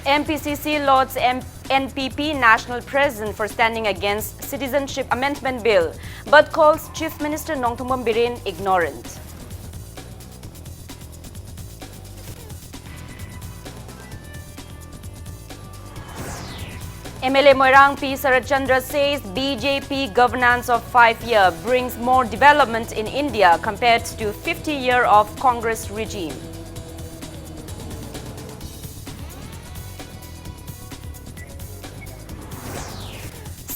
MPCC lauds NPP National President for standing against Citizenship Amendment Bill, but calls Chief Minister Nongthombam Biren ignorant. MLA Moirang P. Sarachandra says BJP governance of 5 years brings more development in India compared to 50 years of Congress regime.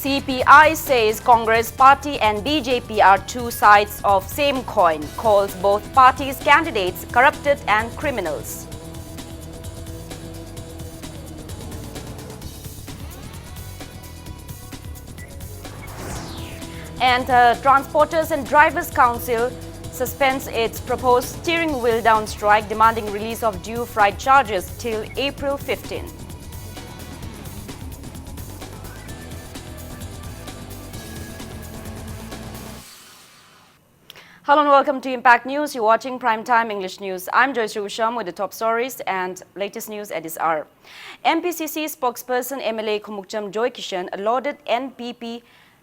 CPI says Congress Party and BJP are two sides of same coin, calls both parties' candidates corrupted and criminals. And Transporters and Drivers Council suspends its proposed steering wheel down strike, demanding release of due freight charges till April 15. Hello and welcome to Impact News. You're watching Primetime English News. I'm Joyce Rusham with the top stories and latest news at this hour. MPCC spokesperson MLA Khumukcham Joy Kishan lauded NPP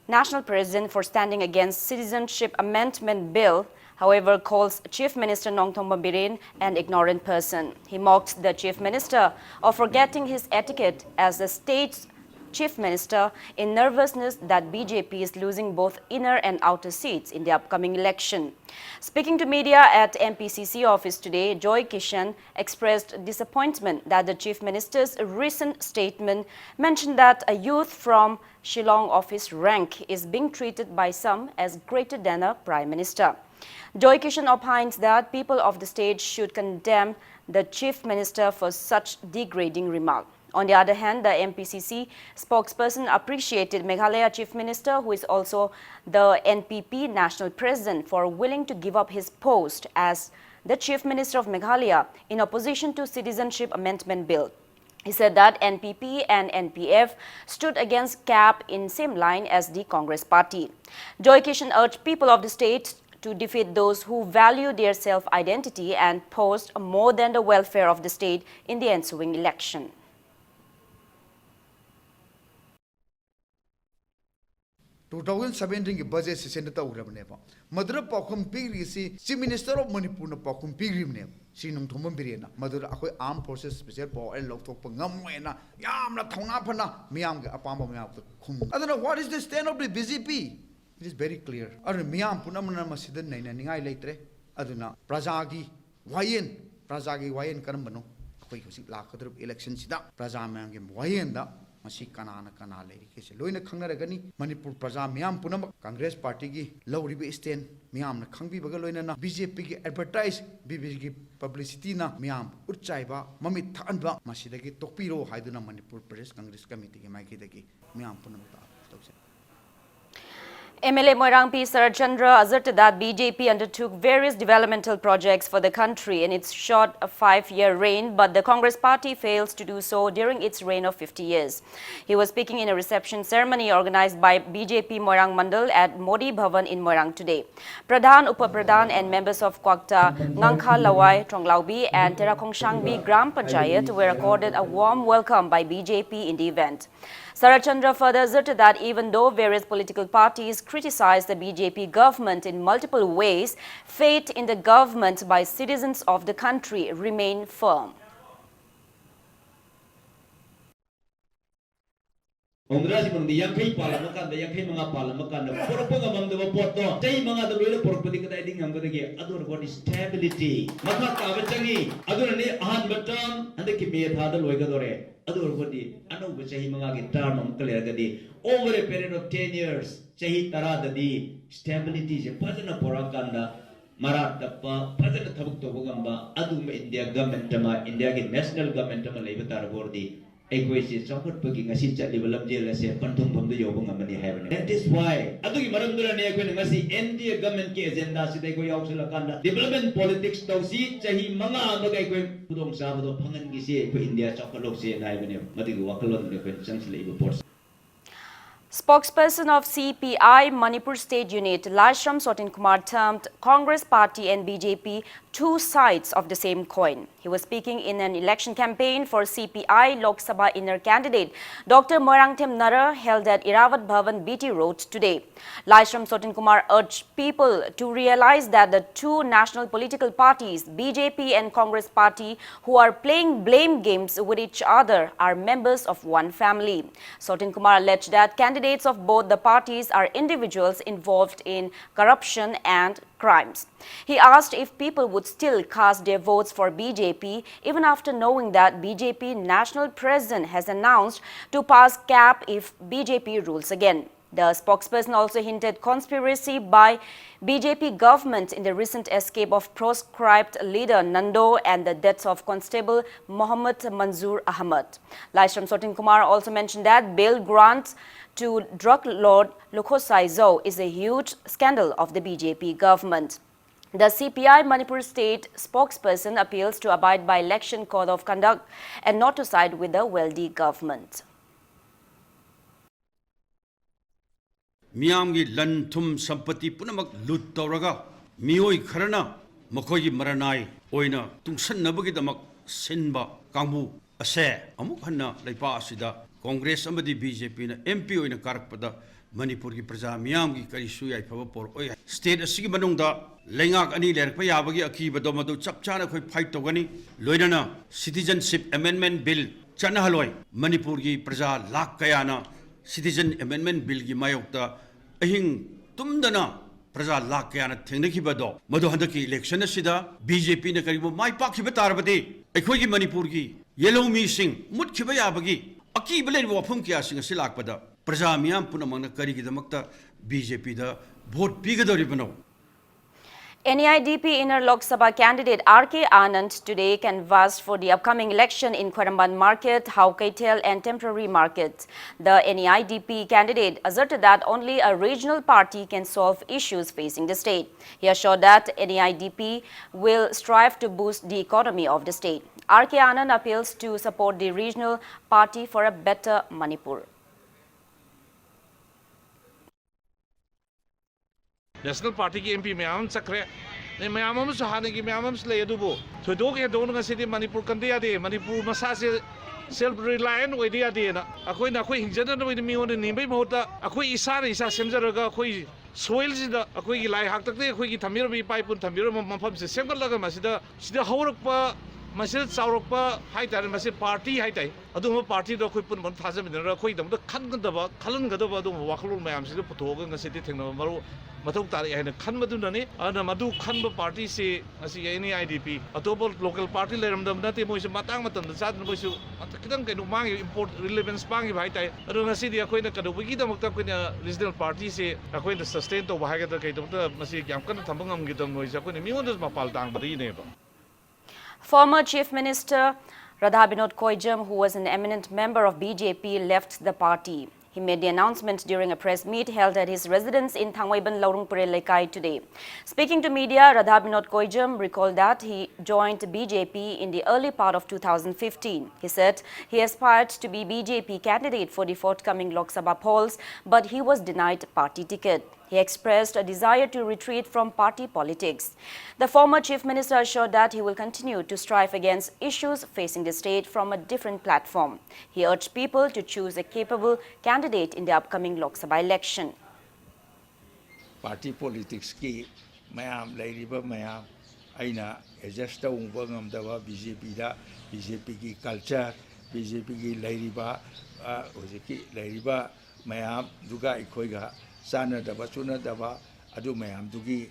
National President for standing against Citizenship Amendment Bill, however, calls Chief Minister Nongthombam Biren an ignorant person. He mocked the Chief Minister of forgetting his etiquette as the state's Chief Minister in nervousness that BJP is losing both inner and outer seats in the upcoming election. Speaking to media at MPCC office today, Joy Kishan expressed disappointment that the Chief Minister's recent statement mentioned that a youth from Shillong office rank is being treated by some as greater than a Prime Minister. Joy Kishan opines that people of the state should condemn the Chief Minister for such degrading remark. On the other hand, the MPCC spokesperson appreciated Meghalaya Chief Minister, who is also the NPP National President, for willing to give up his post as the Chief Minister of Meghalaya in opposition to Citizenship Amendment Bill. He said that NPP and NPF stood against CAP in same line as the Congress Party. Joy Kishan urged people of the state to defeat those who value their self-identity and post more than the welfare of the state in the ensuing election. 2017 budget session ta urabne ba madura pakhum pigri si chief minister of Manipur na pakhum pigri ne si Nongthombam Biren madura akhoi armed forces special power and lokthok pa ngamwena yamna thongna phana miyam ge apamba miyam khum adana what is the stand of the BJP? It is very clear ar miyam punamana masida naina ningai leitre aduna praja gi wayen karambano akhoi hosik lakadrup election sida praja mayam ge wayen da masi kanana kana leri kese loina khangnaragani Manipur praja miyam punam Congress party gi lawribe stand miyam na khangbi baga loina na BJP gi advertise BJP gi publicity na miyam utchaiba mamit thanba masidagi tokpiro haiduna Manipur Pradesh Congress committee gi maiki dagi miyam punam ta tokse MLA Moirang P. Sarachandra asserted that BJP undertook various developmental projects for the country in its short 5-year reign, but the Congress Party fails to do so during its reign of 50 years. He was speaking in a reception ceremony organized by BJP Moirang Mandal at Modi Bhavan in Moirang today. Pradhan, Upapradhan and members of Kwakta, Ngangkha Lawai, Tronglaubi and Terakhongshangbi Gram Panchayat were accorded a warm welcome by BJP in the event. Sarachandra further asserted that even though various political parties criticized the BJP government in multiple ways, faith in the government by citizens of the country remained firm. Congress mangdi yangkai parliament da yangkai manga parliament da porpanga mamda porto jai manga da loila porpadi kadai ding ngamdage adur what is stability makha ka bachangi adur ne ahan batam ande ki me tha da loiga dore adur what di anu bachahi manga gi term am clear gadi over a period of 10 years chahi tara da di stability je pajana porakanda marat tappa pajana thabuk to gamba adu me India government ma India gi national government ma leiba tar bordi equation chocolate pagi ngasi chat develop je la se panthum pham de yobung amani haibane that is why adugi maram dura ne ko ngasi India government ki agenda si dai ko yausila kanda development politics to si chahi manga ma kai ko pudong sa bodo phangan gi se ko India chocolate se na haibane madi ko wakalon ne ko chance le bo port. Spokesperson of CPI Manipur State Unit, Laishram Sotinkumar, termed Congress Party and BJP two sides of the same coin. He was speaking in an election campaign for CPI Lok Sabha inner candidate Dr. Moirangthem Nara held at Iravat Bhavan BT Road today. Laishram Sotinkumar urged people to realize that the two national political parties, BJP and Congress Party, who are playing blame games with each other, are members of one family. Sotinkumar alleged that candidates of both the parties are individuals involved in corruption and crimes. He asked if people would still cast their votes for BJP even after knowing that BJP national president has announced to pass cap if BJP rules again. The spokesperson also hinted conspiracy by BJP government in the recent escape of proscribed leader Nando and the deaths of Constable Mohammad Manzoor Ahmad. Laishram Sotinkumar also mentioned that bail grants to drug lord Lukhosai Zo is a huge scandal of the BJP government. The CPI Manipur State spokesperson appeals to abide by election code of conduct and not to side with the wealthy government. मियामगी लन थुम संपत्ति पुनमक लूट तौरगा मियोई खरना मखोई मरनाई ओइना तुंगसन्नबगी दमक सिनबा कांगबू असे अमुक हन्ना लैपा असिदा Congress अमदी BJP ना MP ओइना कारकपदा Manipur की प्रजा मियामगी करिसु याइफबा पोर ओइ state असिगी मनुंगदा लेंगाक अनि लेरपा याबगी अकीबदो मदु चपचाना खोइ फाइट तौगनी लोइनाना सिटीजनशिप अमेंडमेंट बिल चनहलोय मणिपुर की प्रजा लाख कयाना सिटीजन अमेंडमेंट बिल की मायोक्ता अहिंग तुमदना प्रजा लाख कयाना थेंगनखिबदो मदो हंदकी इलेक्शन असिदा बीजेपी ने करिबो माइ पाखिबा तारबदि अखोइगी मणिपुर की येलो मी सिंह मुटखिबा याबगी अकीबा लेरिबो वफम किया सिंग असि लाकपदा प्रजा मियाम पुनमंगना करिगिदमक्ता बीजेपी दा vote पिगदोरिबनो NEIDP inner Lok Sabha candidate R.K. Anand today canvassed for the upcoming election in Khwaramban Market, Haukaitel and temporary markets. The NEIDP candidate asserted that only a regional party can solve issues facing the state. He assured that NEIDP will strive to boost the economy of the state. R.K. Anand appeals to support the regional party for a better Manipur. National Party की MP ma'am चक्रे ने ma'am हम सुहाने की ma'am हम ले दुबो तो दो के दोनों का सिटी मणिपुर कंदे यादे मणिपुर मसा से सेल्फ रिलायंट ओइदे यादे ना अखोई ना अखोई हिंजन ना ओइदे मियोन निबे महता अखोई इसा सेमजरगा अखोई सोइल सिदा अखोई की लाइ हाक तकते अखोई की थमिरो बि पाइपुन थमिरो मफम से सेमगलगा मसिदा सिदा हौरकपा मसिदा चावरकपा हाइतारे मसि पार्टी हाइताइ अदुम पार्टी दो अखोई पुन थाजमिनरा अखोई दम खनगदबा खलनगदबा अदुम वाखलों मैम सिदा पुथोगा ngasiди थेंगना मरो मथौ तारे हैन खनबदुनने अना मदु खनब पार्टी से असि NEIDP अतोप लोकल पार्टी लेरमदम नते मोइसे मतंग मतम चादन मोइसे खिदंग कैनु मांग इंपोर्ट रिलेवेंस पांग भाई ताइ अदु ngasidi अखोइना कदुबगी दमकता अखोइना रीजनल पार्टी से अखोइना सस्टेन तो बाहागदा कैदमता मसि याम कन थंबंग हमगिदम मोइसे अखोइना मियोंदस मपाल तांग बदीनेबा. Former Chief Minister Radha Binod Koijam, who was an eminent member of BJP, left the party. He made the announcement during a press meet held at his residence in Thangwaiban Laurungpure Lekai today. Speaking to media, Radha Binod Koijam recalled that he joined BJP in the early part of 2015. He said he aspired to be BJP candidate for the forthcoming Lok Sabha polls, but he was denied party ticket. He expressed a desire to retreat from party politics. The former Chief Minister assured that he will continue to strive against issues facing the state from a different platform. He urged people to choose a capable candidate in the upcoming Lok Sabha election. Party politics ki mayam lairiba mayam aina adjust tawba ngamdaba BJP ki culture BJP ki lairiba hojiki lairiba mayam duga ikoiga sana daba chuna daba adu mayam dugi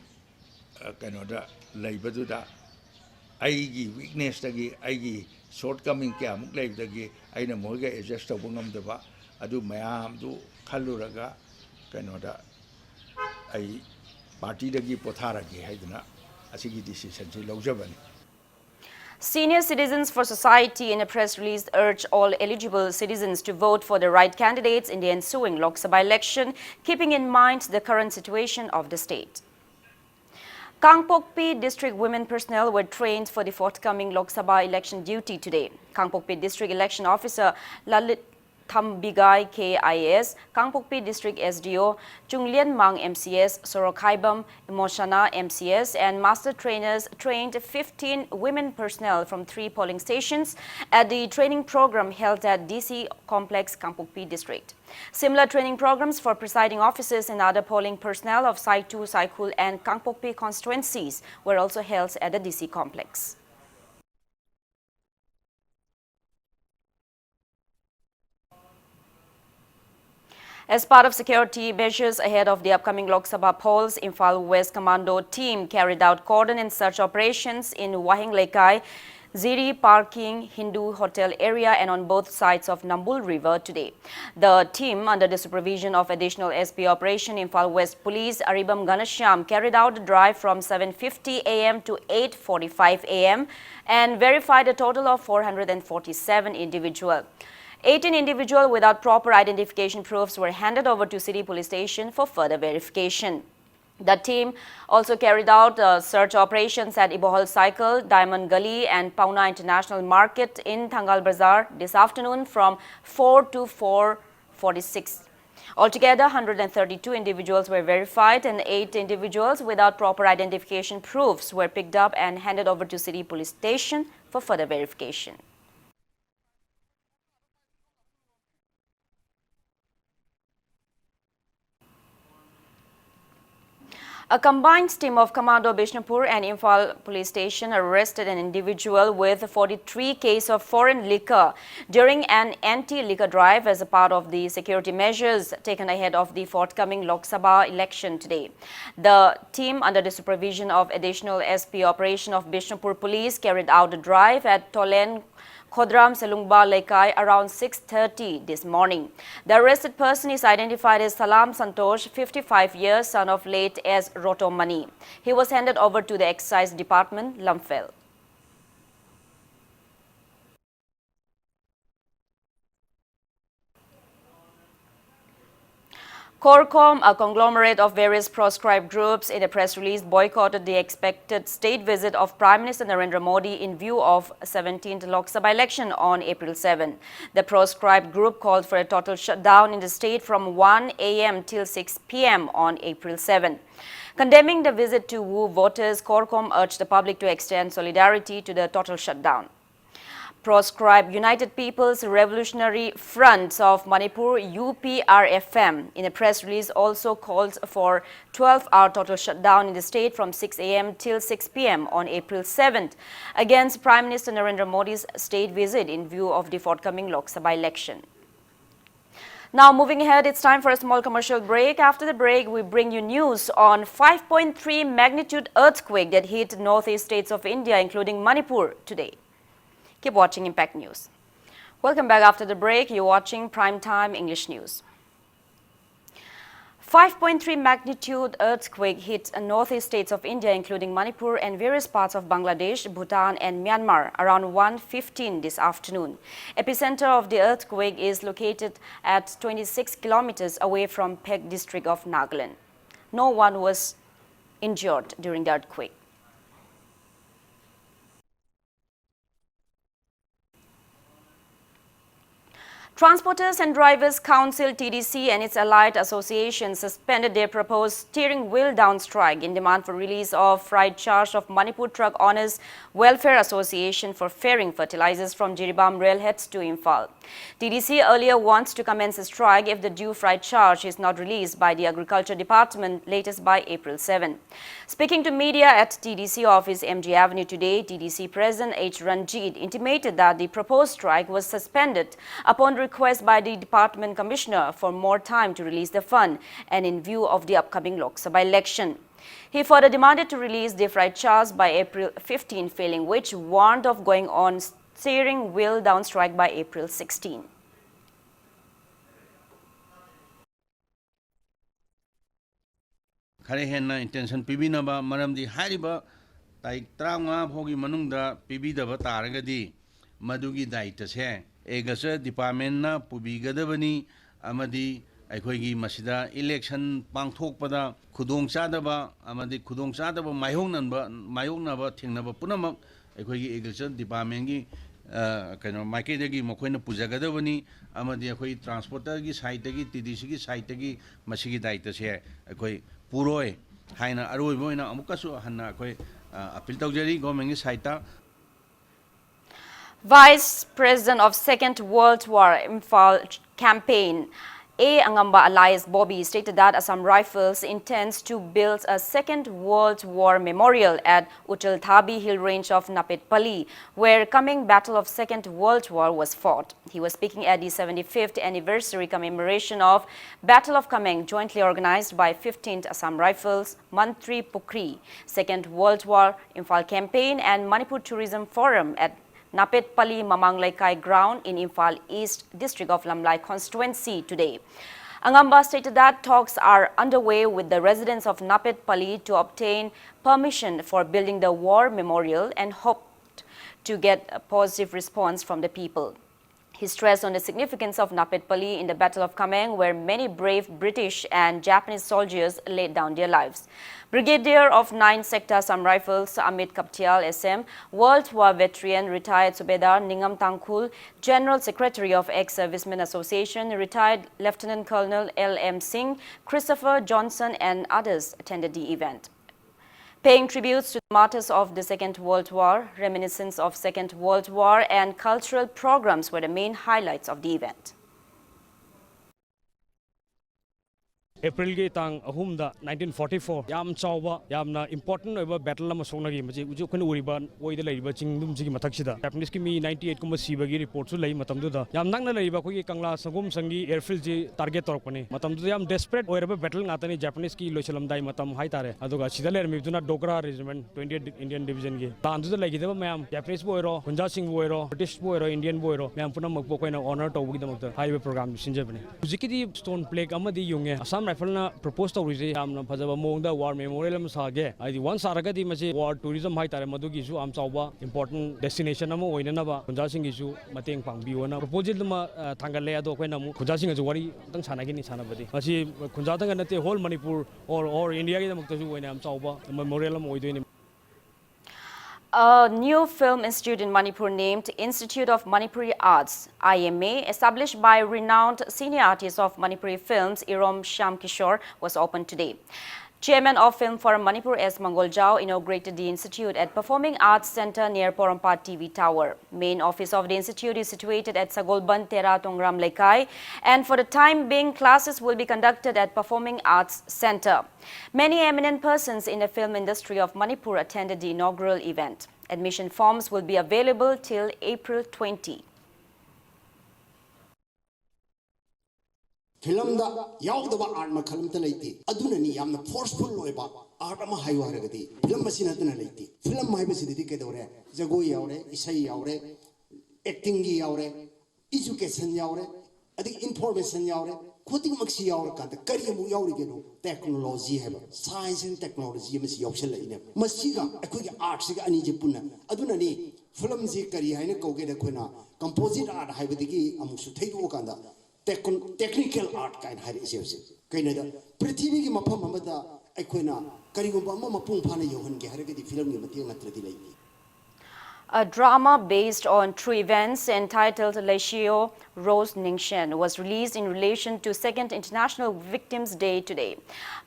kanoda laibaduda aigi weakness dagi aigi shortcoming kya muk laibdagi aina moiga adjust tawba ngamdaba adu mayam du khalluraga kanoda ai party dagi potharagi haiduna asigi decision si laujabani. Senior Citizens for Society in a press release urged all eligible citizens to vote for the right candidates in the ensuing Lok Sabha election, keeping in mind the current situation of the state. Kangpokpi district women personnel were trained for the forthcoming Lok Sabha election duty today. Kangpokpi district election officer Lalit Thambigai KIS, Kangpokpi District SDO, Chunglian Mang MCS, Sorokhaibam Emoshana MCS, and master trainers trained 15 women personnel from 3 polling stations at the training program held at DC Complex, Kangpokpi District. Similar training programs for presiding officers and other polling personnel of Saitu, Saikul, and Kangpokpi constituencies were also held at the DC Complex. As part of security measures ahead of the upcoming Lok Sabha polls, Imphal West Commando team carried out cordon and search operations in Wahing Lekai, Ziri Parking, Hindu Hotel area and on both sides of Nambul River today. The team, under the supervision of additional SP Operation Imphal West Police Aribam Ganashyam, carried out a drive from 7:50 a.m. to 8:45 a.m. and verified a total of 447 individuals. 18 individuals without proper identification proofs were handed over to City Police Station for further verification. The team also carried out search operations at Ibohol Cycle, Diamond Gully and Pauna International Market in Thangal Bazaar this afternoon from 4 to 4:46. Altogether, 132 individuals were verified and 8 individuals without proper identification proofs were picked up and handed over to City Police Station for further verification. A combined team of Commando Bishnupur and Imphal Police Station arrested an individual with 43 cases of foreign liquor during an anti-liquor drive as a part of the security measures taken ahead of the forthcoming Lok Sabha election today. The team, under the supervision of additional SP Operation of Bishnupur Police, carried out a drive at Tolen Khodram Selungba Lekai around 6:30 this morning. The arrested person is identified as Salam Santosh, 55 years, son of late as Roto Mani. He was handed over to the Excise Department, Lumphel. Corcom, a conglomerate of various proscribed groups, in a press release boycotted the expected state visit of Prime Minister Narendra Modi in view of 17th Lok Sabha election on April 7. The proscribed group called for a total shutdown in the state from 1 a.m. till 6 p.m. on April 7. Condemning the visit to woo voters, Corcom urged the public to extend solidarity to the total shutdown. Proscribed United People's Revolutionary Front of Manipur UPRFM in a press release also calls for 12-hour total shutdown in the state from 6 a.m. till 6 p.m. on April 7th against Prime Minister Narendra Modi's state visit in view of the forthcoming Lok Sabha election. Now moving ahead, it's time for a small commercial break. After the break, we bring you news on 5.3 magnitude earthquake that hit northeast states of India, including Manipur today. Keep watching Impact News. Welcome back after the break. You're watching Primetime English News. 5.3 magnitude earthquake hit northeast states of India, including Manipur and various parts of Bangladesh, Bhutan and Myanmar around 1:15 this afternoon. Epicenter of the earthquake is located at 26 kilometers away from Phek district of Nagaland. No one was injured during the earthquake. Transporters and Drivers Council TDC and its allied associations suspended their proposed steering wheel down strike in demand for release of freight charge of Manipur Truck Owners Welfare Association for ferrying fertilizers from Jiribam railheads to Imphal. TDC earlier wants to commence a strike if the due freight charge is not released by the Agriculture Department latest by April 7. Speaking to media at TDC office MG Avenue today, TDC President H. Ranjit intimated that the proposed strike was suspended upon request by the Department Commissioner for more time to release the fund and in view of the upcoming Lok Sabha election. He further demanded to release the freight charge by April 15, failing which warned of going on steering wheel down strike by April 16. खरे हेन्ना intention पिबिनबा मरमदी हारिबा तारिख 35 foggy मनुंगदा पिबिदबा तारगदी मदुगी दायित्व से agriculture department ना पुबिगदबनी अमदी अखोगी मसिदा election पांगथोकपदा खुदोंचादबा अमदी खुदोंचादबा मायोंगनबा थेंगनबा पुनमक अखोगी agriculture department की ꯀꯩꯅꯣ ꯃꯥꯏꯀꯩꯗꯒꯤ ꯃꯈꯣꯏꯅ ꯄꯨꯖꯒꯗꯕꯅꯤ ꯑꯃꯗꯤ ꯑꯩꯈꯣꯏ ꯇ꯭ꯔꯥꯟꯁꯄꯣꯔꯇꯔꯒꯤ ꯁꯥꯏꯠꯇꯒꯤ ꯇꯤꯗꯤꯁꯤꯒꯤ ꯁꯥꯏꯠꯇꯒꯤ ꯃꯁꯤꯒꯤ ꯗꯥꯌꯤꯠꯇꯁꯦ ꯑꯩꯈꯣꯏ ꯄꯨꯔꯣꯏ ꯍꯥꯏꯅ ꯑꯔꯣꯏꯕ ꯑꯣꯏꯅ ꯑꯃꯨꯛꯀꯁꯨ ꯍꯟꯅ ꯑꯩꯈꯣꯏ ꯑꯄꯤꯜ ꯇꯧꯖꯔꯤ ꯒꯣꯔꯃꯦꯟꯒꯤ ꯁꯥꯏꯠꯇ Vice President of Second World War Imphal campaign A. Angamba Alias Bobby stated that Assam Rifles intends to build a Second World War memorial at Utal Thabi Hill Range of Napetpalli, where coming Battle of Second World War was fought. He was speaking at the 75th anniversary commemoration of Battle of Kameng, jointly organized by 15th Assam Rifles, Mantri Pukri, Second World War Imphal campaign and Manipur Tourism Forum at Napetpalli Mamanglaikai ground in Imphal East District of Lamlai constituency today. Angamba stated that talks are underway with the residents of Napetpalli to obtain permission for building the war memorial and hoped to get a positive response from the people. He stressed on the significance of Napetpalli in the Battle of Kameng, where many brave British and Japanese soldiers laid down their lives. Brigadier of 9th Sector Assam Rifles Amit Kaptial SM, World War veteran retired Subedar Ningam Tangkul, General Secretary of Ex-Servicemen Association, retired Lieutenant Colonel L.M. Singh, Christopher Johnson and others attended the event. Paying tributes to the martyrs of the Second World War, reminiscence of Second World War and cultural programs were the main highlights of the event. April ge tang ahum da 1944 yam chawba yamna important over battle ama sonagi maji uju kun uriba oida leiba chingdum jigi mathak sida Japanese ki mi 98 kuma siba gi report su lei matam du da yam nangna leiba ko gi kangla sangum sangi airfield ji target torok pane matam du yam desperate oiraba battle ngata ni Japanese ki loisalam dai matam hai tare aduga sida ler mi duna Dogra regiment 20th Indian division gi tan du legi da mayam Japanese bo oiro Punjab Singh bo oiro British bo oiro Indian bo oiro mayam puna mak bo ko na honor to gi da mak highway program sinje bane ujiki di stone plaque amadi yunge Assam rifle na propose to rese amna phajaba mongda war memorial am sage ai one saraga di machi war tourism hai tare madu gi su am chawba important destination am oina na ba Punjab Singh gi su mateng pangbi ona proposal ma thangale ado ko na mu Punjab Singh ju wari tang sana gi ni sana badi machi Punjab tang na te whole Manipur or India gi da mak ta su oina am chawba memorial am oidoi ni. A new film institute in Manipur named Institute of Manipuri Arts, IMA, established by renowned senior artist of Manipuri films, Irom Shyam Kishore, was opened today. Chairman of Film Forum Manipur S. Mangoljao inaugurated the institute at Performing Arts Center near Porompat TV Tower. Main office of the institute is situated at Sagolban Tera Tongram Lekai, and for the time being, classes will be conducted at Performing Arts Center. Many eminent persons in the film industry of Manipur attended the inaugural event. Admission forms will be available till April 20. Film da yaudaba art makhalam ta leiti aduna ni yamna forceful loiba art ama hayu haragadi film masina tana leiti film mai basidi ke dore jagoi yaure isai yaure acting gi yaure education yaure adi information yaure khoting maksi yaure ka kari mu yaure ke no technology heba science and technology masi yausel ine masiga akoi gi art siga ani je punna aduna ni film ji kari haina koge da khona composite art haibadigi amusu theido kanda technical art kind hari ise kaina da prithvi gi mafam amada aikoina karigumba ama mapung phana yohan ge haragadi film gi mateng natradi lai. A drama based on true events entitled Leishio Rose Ningshen was released in relation to 2nd International Victims' Day today.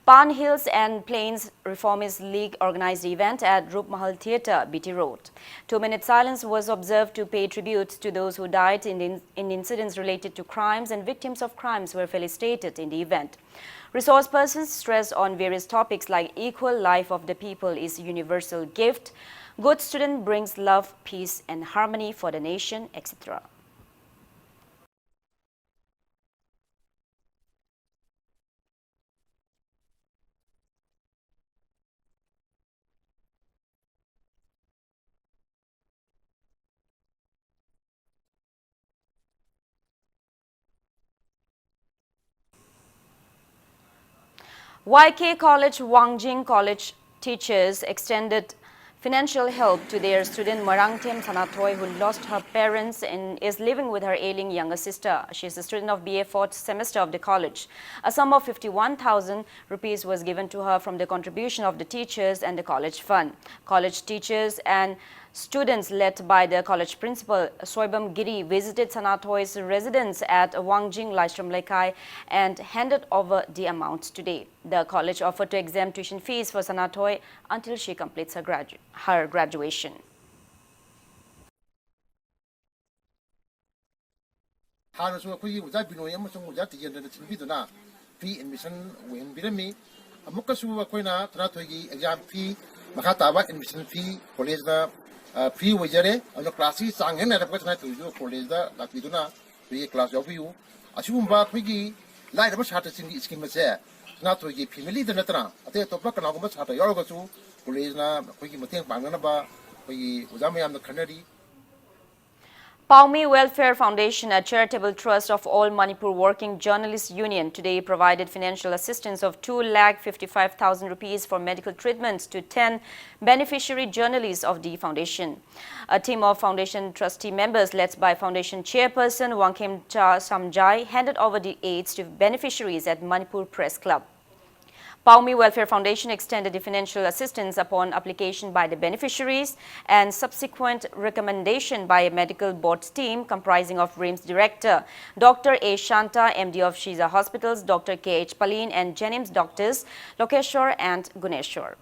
Pan Hills and Plains Reformist League organized the event at Rup Mahal Theatre, BT Road. 2-minute silence was observed to pay tribute to those who died in incidents related to crimes, and victims of crimes were felicitated in the event. Resource persons stressed on various topics like equal life of the people is a universal gift, good student brings love, peace and harmony for the nation, etc. YK College Wangjing College teachers extended financial help to their student Marangtem Sanatoy, who lost her parents and is living with her ailing younger sister. She is a student of BA 4th semester of the college. A sum of 51,000 rupees was given to her from the contribution of the teachers and the college fund. College teachers and Students led by the college principal Soibam Giri visited Sanatoi's residence at Wangjing Laishram Lekai and handed over the amounts today. The college offered to exempt tuition fees for Sanatoi until she completes her graduation. Fee admission when Birami, Amukasu Aquina, Tranatogi, exam fee, Makataba admission fee, college fee wajare, and the classes sang and a person to do college like we do not be a class of you. Asumba Quiggy, light of a shatter in the scheme there. Not to give family the Natra, a day to Buck and almost had a Yorgo, college, Quiggy Mutin Banganaba, we Uzami and the Canary. Paumi Welfare Foundation, a charitable trust of all Manipur Working Journalists Union, today provided financial assistance of 2,55,000 rupees for medical treatments to 10 beneficiary journalists of the foundation. A team of foundation trustee members led by foundation chairperson Wangkem Cha Samjai handed over the aids to beneficiaries at Manipur Press Club. Paumi Welfare Foundation extended the financial assistance upon application by the beneficiaries and subsequent recommendation by a medical board team comprising of RIMS Director Dr. A. Shanta, MD of Shiza Hospitals, Dr. K. H. Palin and Jennings doctors Lokeshwar and Guneshwar.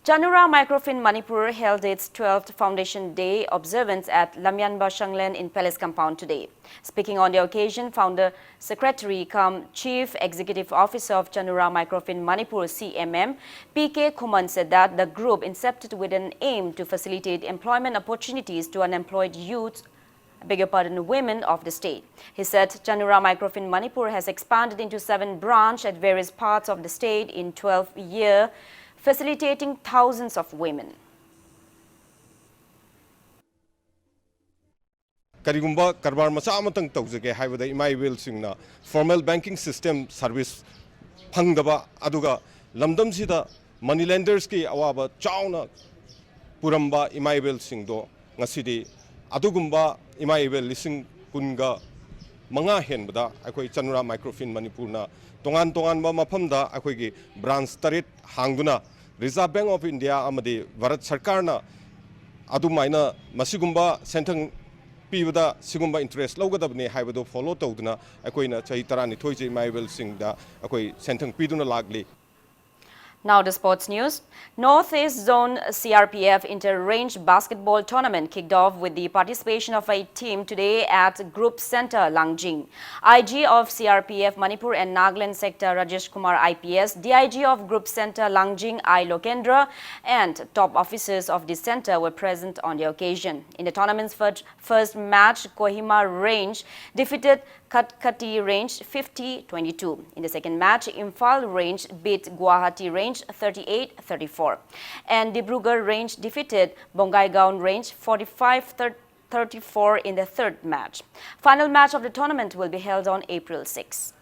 Janura Microfinance Manipur held its 12th Foundation Day observance at Lamyanba Shanglen in Palace Compound today. Speaking on the occasion, Founder Secretary cum Chief Executive Officer of Janura Microfinance Manipur CMM, PK Kuman said that the group incepted with an aim to facilitate employment opportunities to unemployed youth, women of the state. He said Janura Microfinance Manipur has expanded into 7 branches at various parts of the state in 12 years, facilitating thousands of women. Karigumba Karbar Masa Amatang Tauke, Hivada Imaiwil Singna, formal banking system service Pangaba Aduga, Lamdam Sida, moneylenders ki Awaba, Chauna, Puramba, Imaiwil Singdo, Nasidi, Adugumba, Imaiwil, Lissing Kunga, Manga Henbada, Akoi Chanura Microfinance Manipurna, Tongan Mapamda, Akoigi, Branch Tarit, Hanguna, Reserve Bank of India, Amadi, Varat Sarkarna, Adumaina, Masigumba, Sentang Pivada, Sigumba interest, Logadabne, Hivado, follow Toduna, Akoina, Chaitarani, Toji, Maiwil Singda, Akoi, Sentang Piduna Lagli. Now the sports news. Northeast Zone CRPF Inter-Range Basketball Tournament kicked off with the participation of a team today at Group Center Langjing. IG of CRPF Manipur and Nagaland Sector Rajesh Kumar IPS, DIG of Group Center Langjing I Lokendra and top officers of the center were present on the occasion. In the tournament's first match, Kohima Range defeated Katkati Range 50-22. In the second match, Imphal Range beat Guwahati Range 38-34. And Dibrugarh Range defeated Bongaigaon Range 45-34 in the third match. Final match of the tournament will be held on April 6.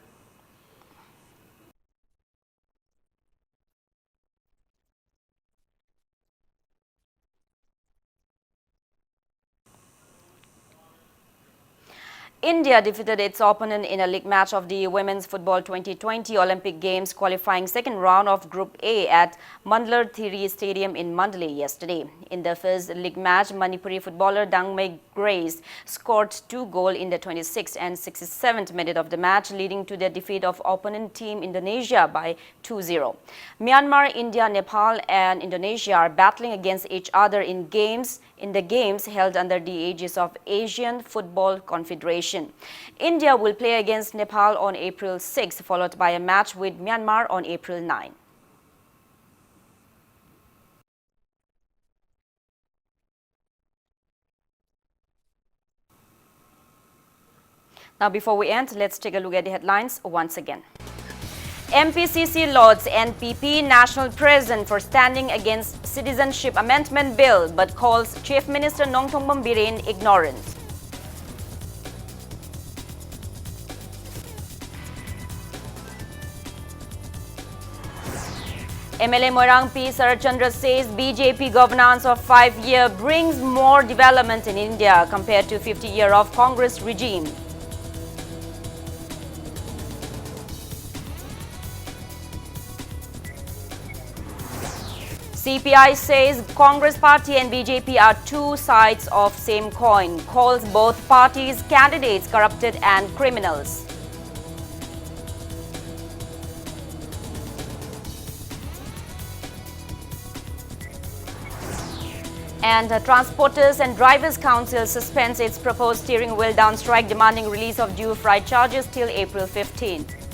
India defeated its opponent in a league match of the Women's Football 2020 Olympic Games qualifying second round of Group A at Mandlar Thiri Stadium in Mandalay yesterday. In the first league match, Manipuri footballer Dangmei Grace scored 2 goals in the 26th and 67th minute of the match, leading to the defeat of opponent team Indonesia by 2-0. Myanmar, India, Nepal and Indonesia are battling against each other in the games held under the aegis of Asian Football Confederation. India will play against Nepal on April 6, followed by a match with Myanmar on April 9. Now, before we end, let's take a look at the headlines once again. MPCC lauds NPP National President for standing against Citizenship Amendment Bill but calls Chief Minister Nongthongpam Biren ignorant. MLA Moirang P. Sarachandra says BJP governance of 5-year brings more development in India compared to 50-year of Congress regime. CPI says Congress Party and BJP are two sides of same coin, calls both parties' candidates corrupted and criminals. And Transporters and Drivers Council suspends its proposed steering wheel down strike demanding release of due freight charges till April 15th.